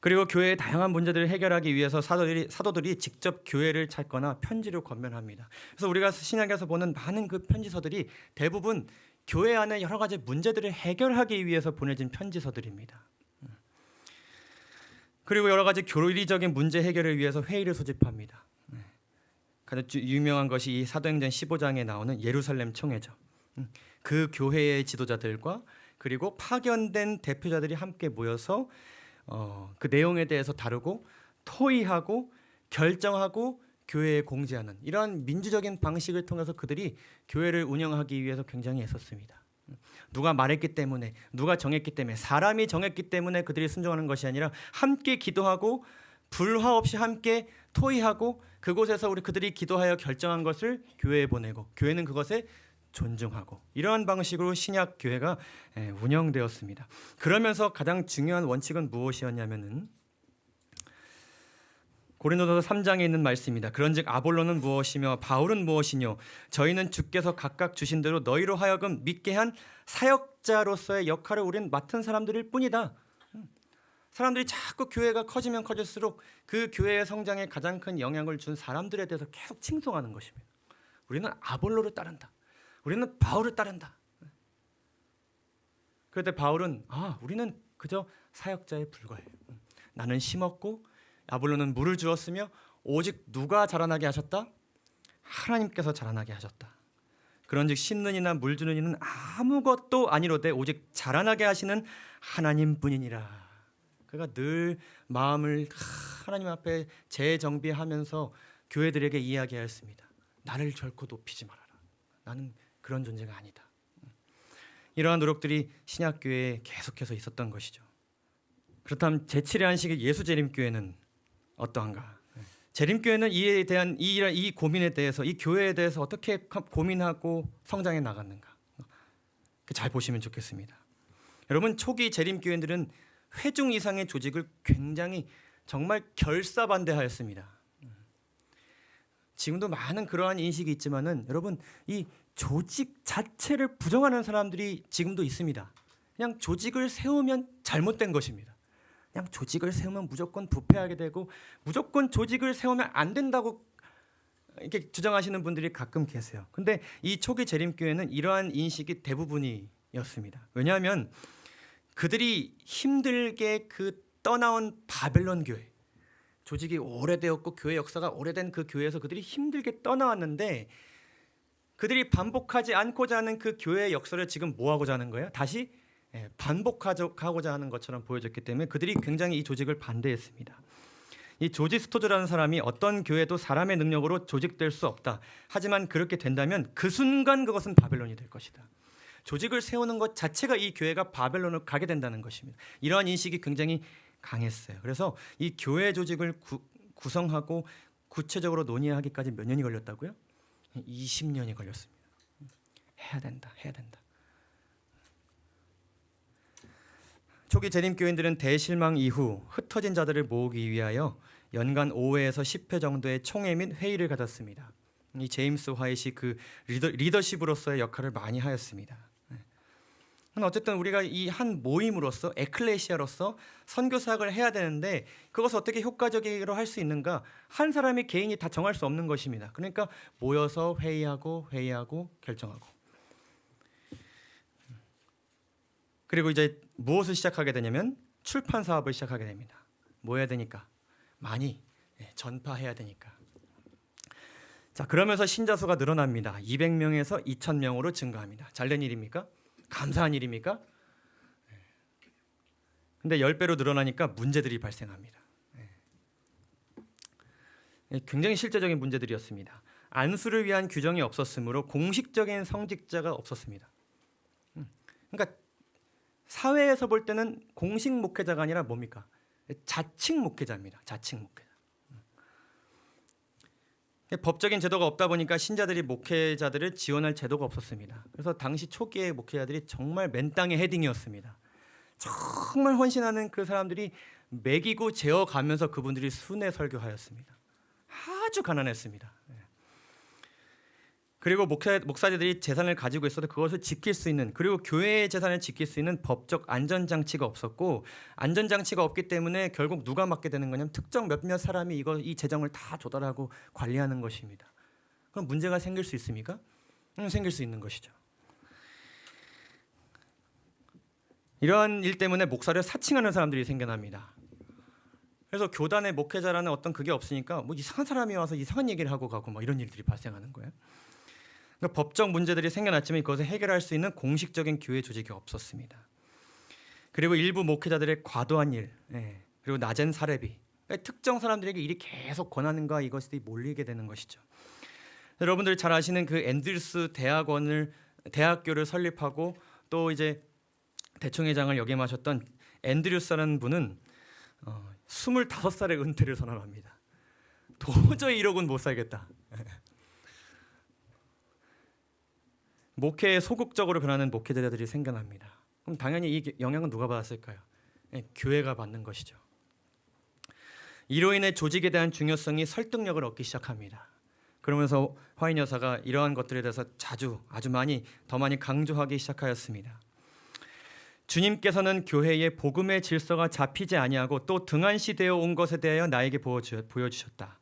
그리고 교회의 다양한 문제들을 해결하기 위해서 사도들이 직접 교회를 찾거나 편지로 권면합니다. 그래서 우리가 신약에서 보는 많은 그 편지서들이 대부분 교회 안에 여러 가지 문제들을 해결하기 위해서 보내진 편지서들입니다. 그리고 여러 가지 교리적인 문제 해결을 위해서 회의를 소집합니다. 가장 유명한 것이 이 사도행전 15장에 나오는 예루살렘 총회죠. 그 교회의 지도자들과 그리고 파견된 대표자들이 함께 모여서 그 내용에 대해서 다루고 토의하고 결정하고 교회에 공지하는 이러한 민주적인 방식을 통해서 그들이 교회를 운영하기 위해서 굉장히 애썼습니다. 누가 말했기 때문에, 누가 정했기 때문에, 사람이 정했기 때문에 그들이 순종하는 것이 아니라 함께 기도하고 불화 없이 함께 토의하고 그곳에서 그들이 기도하여 결정한 것을 교회에 보내고 교회는 그것에 존중하고 이러한 방식으로 신약 교회가 운영되었습니다. 그러면서 가장 중요한 원칙은 무엇이었냐면은 고린도서 3장에 있는 말씀입니다. 그런즉 아볼로는 무엇이며 바울은 무엇이뇨 저희는 주께서 각각 주신 대로 너희로 하여금 믿게 한 사역자로서의 역할을 우리는 맡은 사람들일 뿐이다. 사람들이 자꾸 교회가 커지면 커질수록 그 교회의 성장에 가장 큰 영향을 준 사람들에 대해서 계속 칭송하는 것입니다. 우리는 아볼로를 따른다. 우리는 바울을 따른다. 그때 바울은 우리는 그저 사역자에 불과해요. 나는 심었고 아볼로는 물을 주었으며 오직 누가 자라나게 하셨다? 하나님께서 자라나게 하셨다. 그런즉 심는 이나 물 주는 이는 아무것도 아니로되 오직 자라나게 하시는 하나님뿐이니라. 그가 늘 마음을 하나님 앞에 재정비하면서 교회들에게 이야기하였습니다. 나를 결코 높이지 말아라. 나는 그런 존재가 아니다. 이러한 노력들이 신약교회에 계속해서 있었던 것이죠. 그렇다면 제7의 안식일 예수재림교회는 어떠한가? 재림교회는 이에 대한 이 고민에 대해서 이 교회에 대해서 어떻게 고민하고 성장해 나갔는가? 잘 보시면 좋겠습니다. 여러분 초기 재림교회들은 회중 이상의 조직을 굉장히 정말 결사반대하였습니다. 지금도 많은 그러한 인식이 있지만은 여러분 이 조직 자체를 부정하는 사람들이 지금도 있습니다. 그냥 조직을 세우면 잘못된 것입니다. 그냥 조직을 세우면 무조건 부패하게 되고 무조건 조직을 세우면 안 된다고 이렇게 주장하시는 분들이 가끔 계세요. 근데 이 초기 재림교회는 이러한 인식이 대부분이었습니다. 왜냐하면 그들이 힘들게 떠나온 바벨론 교회, 조직이 오래되었고 교회 역사가 오래된 그 교회에서 그들이 힘들게 떠나왔는데 그들이 반복하지 않고자 하는 그 교회의 역사를 지금 뭐 하고자 하는 거예요? 다시 반복하고자 하는 것처럼 보여졌기 때문에 그들이 굉장히 이 조직을 반대했습니다. 이 조지 스토즈라는 사람이 어떤 교회도 사람의 능력으로 조직될 수 없다. 하지만 그렇게 된다면 그 순간 그것은 바벨론이 될 것이다. 조직을 세우는 것 자체가 이 교회가 바벨론을 가게 된다는 것입니다. 이러한 인식이 굉장히 강했어요. 그래서 이 교회 조직을 구성하고 구체적으로 논의하기까지 몇 년이 걸렸다고요? 20년이 걸렸습니다. 해야 된다. 초기 재림교인들은 대실망 이후 흩어진 자들을 모으기 위하여 연간 5회에서 10회 정도의 총회 및 회의를 가졌습니다. 이 제임스 화이트이 그 리더십으로서의 역할을 많이 하였습니다. 어쨌든 우리가 이 한 모임으로서 에클레시아로서 선교 사역을 해야 되는데 그것을 어떻게 효과적으로 할 수 있는가? 한 사람이 개인이 다 정할 수 없는 것입니다. 그러니까 모여서 회의하고 결정하고. 그리고 이제 무엇을 시작하게 되냐면 출판 사업을 시작하게 됩니다. 뭐 해야 되니까? 많이 전파해야 되니까. 자, 그러면서 신자 수가 늘어납니다. 200명에서 2,000명으로 증가합니다. 잘된 일입니까? 감사한 일입니까? 근데 10배로 늘어나니까 문제들이 발생합니다. 굉장히 실제적인 문제들이었습니다. 안수를 위한 규정이 없었으므로 공식적인 성직자가 없었습니다. 그러니까 사회에서 볼 때는 공식 목회자가 아니라 뭡니까? 자칭 목회자입니다. 자칭 목회자. 법적인 제도가 없다 보니까 신자들이 목회자들을 지원할 제도가 없었습니다. 그래서 당시 초기의 목회자들이 정말 맨땅의 헤딩이었습니다. 정말 헌신하는 그 사람들이 먹이고 재워가면서 그분들이 순회 설교하였습니다. 아주 가난했습니다. 그리고 목사들이 재산을 가지고 있어도 그것을 지킬 수 있는, 그리고 교회의 재산을 지킬 수 있는 법적 안전장치가 없었고, 안전장치가 없기 때문에 결국 누가 맡게 되는 거냐면 특정 몇몇 사람이 이 재정을 다 조달하고 관리하는 것입니다. 그럼 문제가 생길 수 있습니까? 생길 수 있는 것이죠. 이러한 일 때문에 목사를 사칭하는 사람들이 생겨납니다. 그래서 교단의 목회자라는 어떤 그게 없으니까 뭐 이상한 사람이 와서 이상한 얘기를 하고 가고 뭐 이런 일들이 발생하는 거예요. 그러니까 법적 문제들이 생겨났지만 그것을 해결할 수 있는 공식적인 교회 조직이 없었습니다. 그리고 일부 목회자들의 과도한 일, 그리고 낮은 사례비, 그러니까 특정 사람들에게 일이 계속 권하는가 이것이 몰리게 되는 것이죠. 여러분들 잘 아시는 그 앤드루스 대학교를 설립하고 또 이제 대총회장을 역임하셨던 앤드루스라는 분은 25살에 은퇴를 선언합니다. 도저히 이러고는 못 살겠다. 목회에 소극적으로 변하는 목회자들이 생겨납니다. 그럼 당연히 이 영향은 누가 받았을까요? 교회가 받는 것이죠. 이로 인해 조직에 대한 중요성이 설득력을 얻기 시작합니다. 그러면서 화인 여사가 이러한 것들에 대해서 아주 많이 강조하기 시작하였습니다. 주님께서는 교회의 복음의 질서가 잡히지 아니하고 또 등한시되어 온 것에 대하여 나에게 보여주셨다.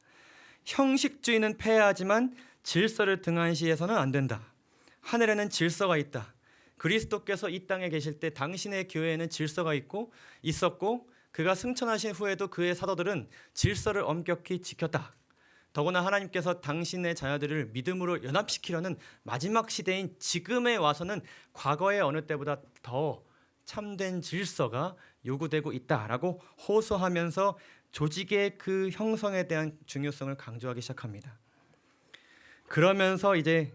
형식주의는 폐하지만 질서를 등한시해서는 안 된다. 하늘에는 질서가 있다. 그리스도께서 이 땅에 계실 때 당신의 교회에는 질서가 있었고 그가 승천하신 후에도 그의 사도들은 질서를 엄격히 지켰다. 더구나 하나님께서 당신의 자녀들을 믿음으로 연합시키려는 마지막 시대인 지금에 와서는 과거의 어느 때보다 더 참된 질서가 요구되고 있다라고 호소하면서 조직의 그 형성에 대한 중요성을 강조하기 시작합니다. 그러면서 이제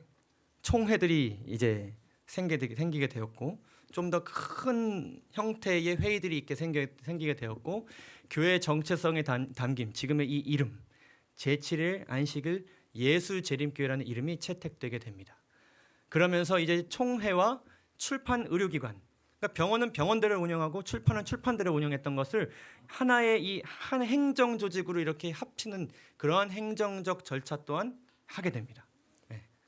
총회들이 이제 생기게 되었고 좀 더 큰 형태의 회의들이 생기게 되었고 교회의 정체성에 담긴 지금의 이 이름 제7일 안식일 예수 재림교회라는 이름이 채택되게 됩니다. 그러면서 이제 총회와 출판 의료기관, 그러니까 병원은 병원들을 운영하고 출판은 출판들을 운영했던 것을 하나의 이 한 행정 조직으로 이렇게 합치는 그러한 행정적 절차 또한 하게 됩니다.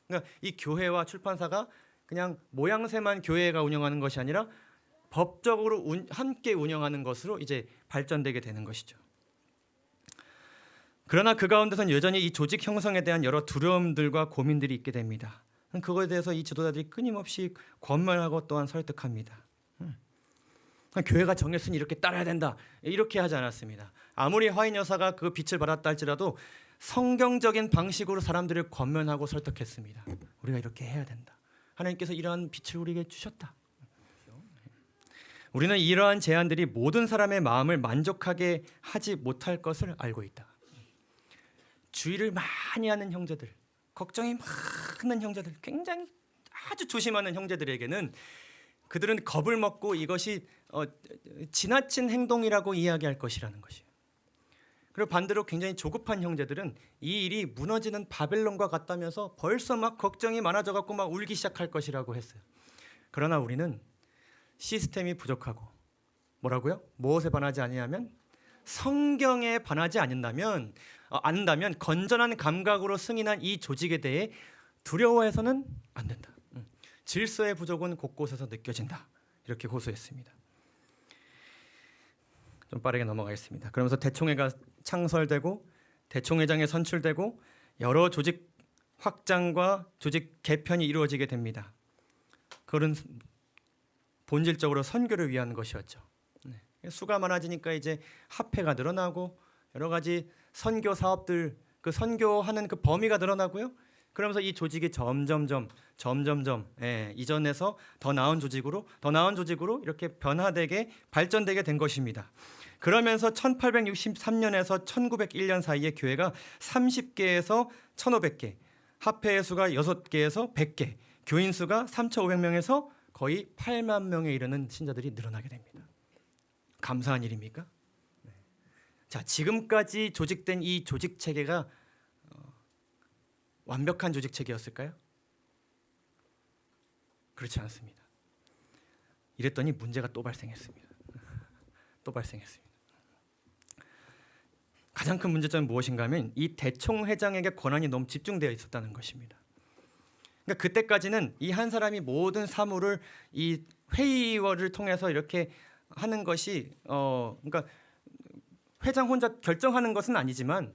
그러니까 이 교회와 출판사가 그냥 모양새만 교회가 운영하는 것이 아니라 법적으로 함께 운영하는 것으로 이제 발전되게 되는 것이죠. 그러나 그 가운데서는 여전히 이 조직 형성에 대한 여러 두려움들과 고민들이 있게 됩니다. 그거에 대해서 이 지도자들이 끊임없이 권면하고 또한 설득합니다. 교회가 정했으니 이렇게 따라야 된다 이렇게 하지 않았습니다. 아무리 화인 여사가 그 빛을 받았다 할지라도 성경적인 방식으로 사람들을 권면하고 설득했습니다. 우리가 이렇게 해야 된다. 하나님께서 이러한 빛을 우리에게 주셨다. 우리는 이러한 제안들이 모든 사람의 마음을 만족하게 하지 못할 것을 알고 있다. 주의를 많이 하는 형제들, 걱정이 많은 형제들, 굉장히 아주 조심하는 형제들에게는 그들은 겁을 먹고 이것이 지나친 행동이라고 이야기할 것이라는 것이에요. 그리고 반대로 굉장히 조급한 형제들은 이 일이 무너지는 바벨론과 같다면서 벌써 막 걱정이 많아져 갖고 막 울기 시작할 것이라고 했어요. 그러나 우리는 시스템이 부족하고 뭐라고요? 무엇에 반하지 아니하면 성경에 반하지 않는다면 건전한 감각으로 승인한 이 조직에 대해 두려워해서는 안 된다. 질서의 부족은 곳곳에서 느껴진다. 이렇게 호소했습니다. 좀 빠르게 넘어가겠습니다. 그러면서 대총회가 창설되고 대총회장이 선출되고 여러 조직 확장과 조직 개편이 이루어지게 됩니다. 그건 본질적으로 선교를 위한 것이었죠. 수가 많아지니까 이제 합회가 늘어나고 여러 가지 선교 사업들, 그 선교하는 그 범위가 늘어나고요. 그러면서 이 조직이 점점점 이전에서 더 나은 조직으로 이렇게 변화되게 발전되게 된 것입니다. 그러면서 1863년에서 1901년 사이에 교회가 30개에서 1500개, 합회의 수가 6개에서 100개, 교인 수가 3,500명에서 거의 8만 명에 이르는 신자들이 늘어나게 됩니다. 감사한 일입니까? 자, 지금까지 조직된 이 조직 체계가 완벽한 조직 체계였을까요? 그렇지 않습니다. 이랬더니 문제가 또 발생했습니다. 가장 큰 문제점은 무엇인가 하면 이 대총회장에게 권한이 너무 집중되어 있었다는 것입니다. 그러니까 그때까지는 이 한 사람이 모든 사무를 이 회의를 통해서 이렇게 하는 것이 그러니까 회장 혼자 결정하는 것은 아니지만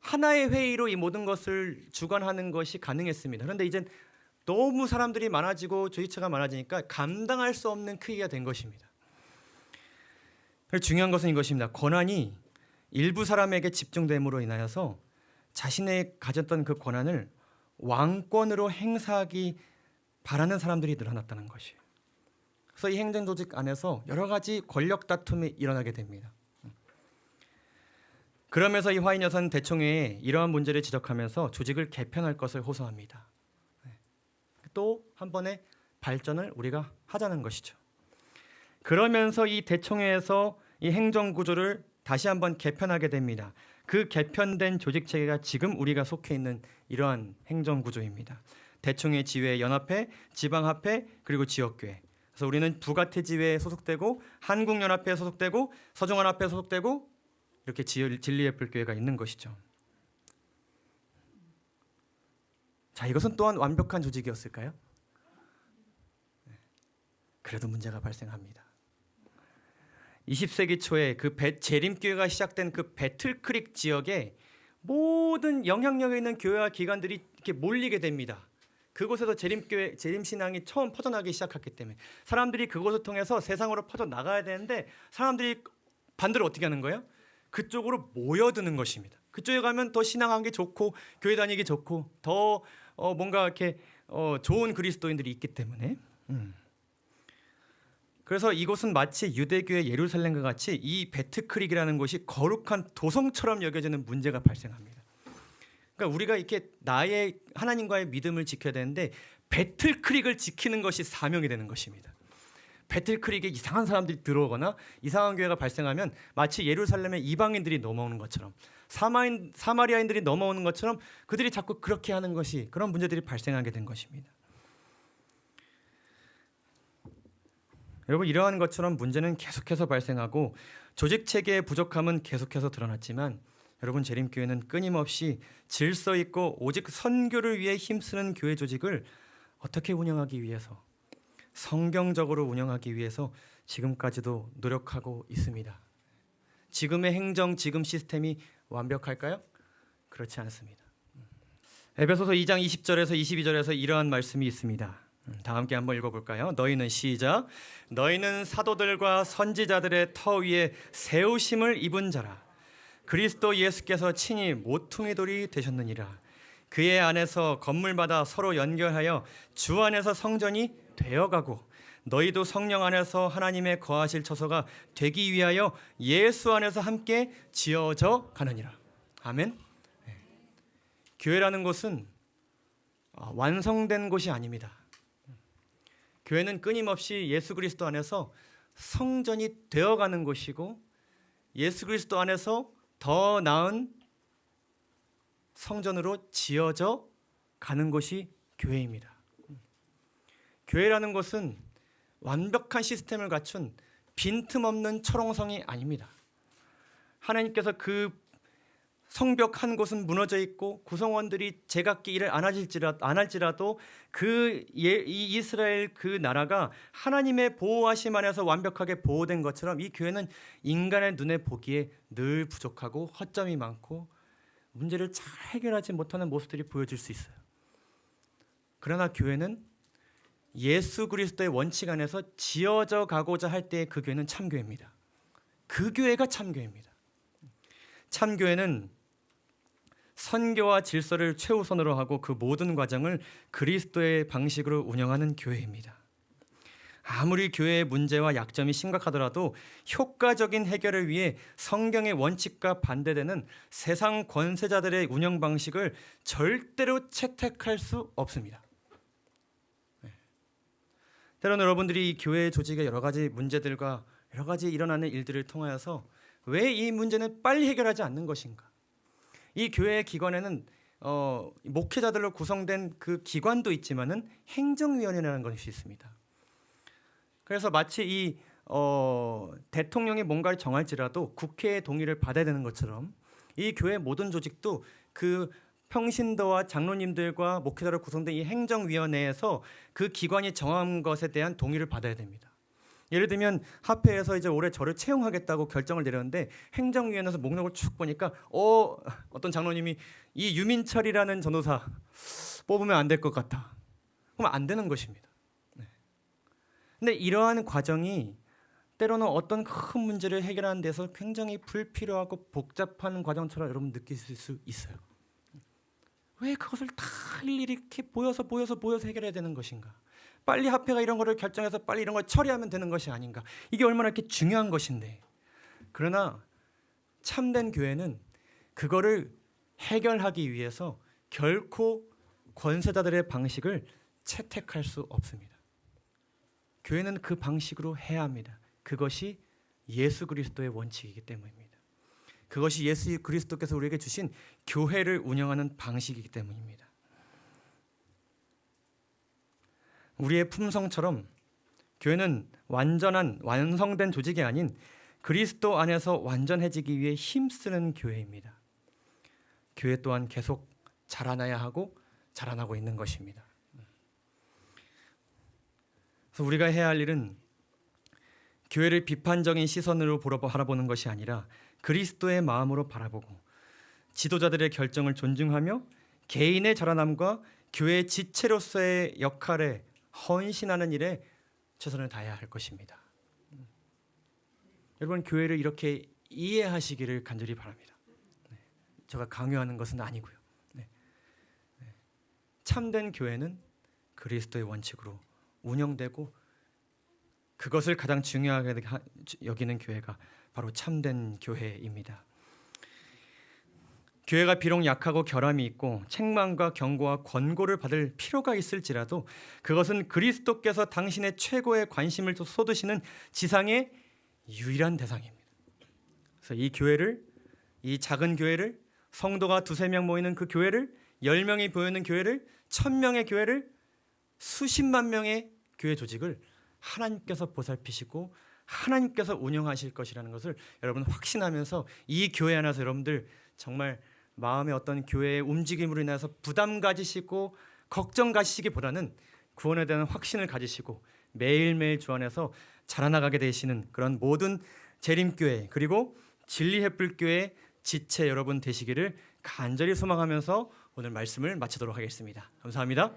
하나의 회의로 이 모든 것을 주관하는 것이 가능했습니다. 그런데 이제 너무 사람들이 많아지고 조직체가 많아지니까 감당할 수 없는 크기가 된 것입니다. 중요한 것은 이것입니다. 권한이 일부 사람에게 집중됨으로 인하여서 자신의 가졌던 그 권한을 왕권으로 행사하기 바라는 사람들이 늘어났다는 것이에요. 그래서 이 행정조직 안에서 여러 가지 권력 다툼이 일어나게 됩니다. 그러면서 이 화인 여사는 대총회에 이러한 문제를 지적하면서 조직을 개편할 것을 호소합니다. 또 한 번의 발전을 우리가 하자는 것이죠. 그러면서 이 대총회에서 이 행정 구조를 다시 한번 개편하게 됩니다. 그 개편된 조직 체계가 지금 우리가 속해 있는 이러한 행정 구조입니다. 대총회, 지회, 연합회, 지방합회, 그리고 지역교회. 그래서 우리는 부가태 지회에 소속되고 한국연합회에 소속되고 서정연합회에 소속되고 이렇게 진리애플교회가 있는 것이죠. 자, 이것은 또한 완벽한 조직이었을까요? 그래도 문제가 발생합니다. 20세기 초에 그 재림교회가 시작된 그 배틀크릭 지역에 모든 영향력에 있는 교회와 기관들이 이렇게 몰리게 됩니다. 그곳에서 재림신앙이 처음 퍼져나기 시작했기 때문에 사람들이 그곳을 통해서 세상으로 퍼져 나가야 되는데 사람들이 반대로 어떻게 하는 거예요? 그쪽으로 모여드는 것입니다. 그쪽에 가면 더 신앙하기 좋고 교회 다니기 좋고 더 뭔가 이렇게 좋은 그리스도인들이 있기 때문에 그래서 이곳은 마치 유대교의 예루살렘과 같이 이 배트크릭이라는 곳이 거룩한 도성처럼 여겨지는 문제가 발생합니다. 그러니까 우리가 이렇게 나의 하나님과의 믿음을 지켜야 되는데 배틀크릭을 지키는 것이 사명이 되는 것입니다. 배틀크릭에 이상한 사람들이 들어오거나 이상한 교회가 발생하면 마치 예루살렘에 이방인들이 넘어오는 것처럼 사마리아인들이 넘어오는 것처럼 그들이 자꾸 그렇게 하는 것이 그런 문제들이 발생하게 된 것입니다. 여러분, 이러한 것처럼 문제는 계속해서 발생하고 조직 체계의 부족함은 계속해서 드러났지만 여러분, 재림교회는 끊임없이 질서 있고 오직 선교를 위해 힘쓰는 교회 조직을 어떻게 운영하기 위해서 성경적으로 운영하기 위해서 지금까지도 노력하고 있습니다. 지금의 행정, 지금 시스템이 완벽할까요? 그렇지 않습니다. 에베소서 2장 20절에서 22절에서 이러한 말씀이 있습니다. 다 함께 한번 읽어볼까요? 너희는 시작. 너희는 사도들과 선지자들의 터 위에 세우심을 입은 자라. 그리스도 예수께서 친히 모퉁이 돌이 되셨느니라. 그의 안에서 건물마다 서로 연결하여 주 안에서 성전이 되어가고 너희도 성령 안에서 하나님의 거하실 처소가 되기 위하여 예수 안에서 함께 지어져 가느니라. 아멘. 교회라는 곳은 완성된 곳이 아닙니다. 교회는 끊임없이 예수 그리스도 안에서 성전이 되어가는 곳이고, 예수 그리스도 안에서 더 나은 성전으로 지어져 가는 곳이 교회입니다. 교회라는 것은 완벽한 시스템을 갖춘 빈틈없는 철옹성이 아닙니다. 하나님께서 그 성벽 한 곳은 무너져 있고 구성원들이 제각기 일을 안 할지라도 이 이스라엘 그 나라가 하나님의 보호하심 안에서 완벽하게 보호된 것처럼 이 교회는 인간의 눈에 보기에 늘 부족하고 허점이 많고 문제를 잘 해결하지 못하는 모습들이 보여질 수 있어요. 그러나 교회는 예수 그리스도의 원칙 안에서 지어져 가고자 할 때의 그 교회는 참교회입니다. 그 교회가 참교회입니다. 참교회는 선교와 질서를 최우선으로 하고 그 모든 과정을 그리스도의 방식으로 운영하는 교회입니다. 아무리 교회의 문제와 약점이 심각하더라도 효과적인 해결을 위해 성경의 원칙과 반대되는 세상 권세자들의 운영 방식을 절대로 채택할 수 없습니다. 때로는 여러분들이 이 교회 조직의 여러 가지 문제들과 여러 가지 일어나는 일들을 통하여서 왜 이 문제는 빨리 해결하지 않는 것인가? 이 교회 기관에는 목회자들로 구성된 그 기관도 있지만은 행정위원회라는 것이 있습니다. 그래서 마치 이 대통령이 뭔가를 정할지라도 국회의 동의를 받아야 되는 것처럼 이 교회 모든 조직도 그 평신도와 장로님들과 목회자로 구성된 이 행정위원회에서 그 기관이 정한 것에 대한 동의를 받아야 됩니다. 예를 들면 합회에서 이제 올해 저를 채용하겠다고 결정을 내렸는데 행정위원회에서 목록을 쭉 보니까 어떤 장로님이 이 유민철이라는 전도사 뽑으면 안 될 것 같다. 그러면 안 되는 것입니다. 근데 이러한 과정이 때로는 어떤 큰 문제를 해결하는 데서 굉장히 불필요하고 복잡한 과정처럼 여러분 느끼실 수 있어요. 왜 그것을 다 일일이 이렇게 보여서 해결해야 되는 것인가? 빨리 합회가 이런 거를 결정해서 빨리 이런 걸 처리하면 되는 것이 아닌가? 이게 얼마나 이렇게 중요한 것인데. 그러나 참된 교회는 그거를 해결하기 위해서 결코 권세자들의 방식을 채택할 수 없습니다. 교회는 그 방식으로 해야 합니다. 그것이 예수 그리스도의 원칙이기 때문입니다. 그것이 예수 그리스도께서 우리에게 주신 교회를 운영하는 방식이기 때문입니다. 우리의 품성처럼 교회는 완성된 조직이 아닌 그리스도 안에서 완전해지기 위해 힘쓰는 교회입니다. 교회 또한 계속 자라나야 하고 자라나고 있는 것입니다. 그래서 우리가 해야 할 일은 교회를 비판적인 시선으로 바라보는 것이 아니라 그리스도의 마음으로 바라보고 지도자들의 결정을 존중하며 개인의 자라남과 교회의 지체로서의 역할에 헌신하는 일에 최선을 다해야 할 것입니다. 여러분, 교회를 이렇게 이해하시기를 간절히 바랍니다. 제가 강요하는 것은 아니고요. 참된 교회는 그리스도의 원칙으로 운영되고 그것을 가장 중요하게 여기는 교회가 바로 참된 교회입니다. 교회가 비록 약하고 결함이 있고 책망과 경고와 권고를 받을 필요가 있을지라도 그것은 그리스도께서 당신의 최고의 관심을 쏟으시는 지상의 유일한 대상입니다. 그래서 이 작은 교회를 성도가 2-3명 모이는 그 교회를 10명이 모이는 교회를 1000명의 교회를 수십만 명의 교회 조직을 하나님께서 보살피시고 하나님께서 운영하실 것이라는 것을 여러분 확신하면서 이 교회 안에서 여러분들 정말 마음의 어떤 교회의 움직임으로 인해서 부담 가지시고 걱정 가지시기보다는 구원에 대한 확신을 가지시고 매일매일 주 안에서 자라나가게 되시는 그런 모든 재림교회 그리고 진리햇불교회 지체 여러분 되시기를 간절히 소망하면서 오늘 말씀을 마치도록 하겠습니다. 감사합니다.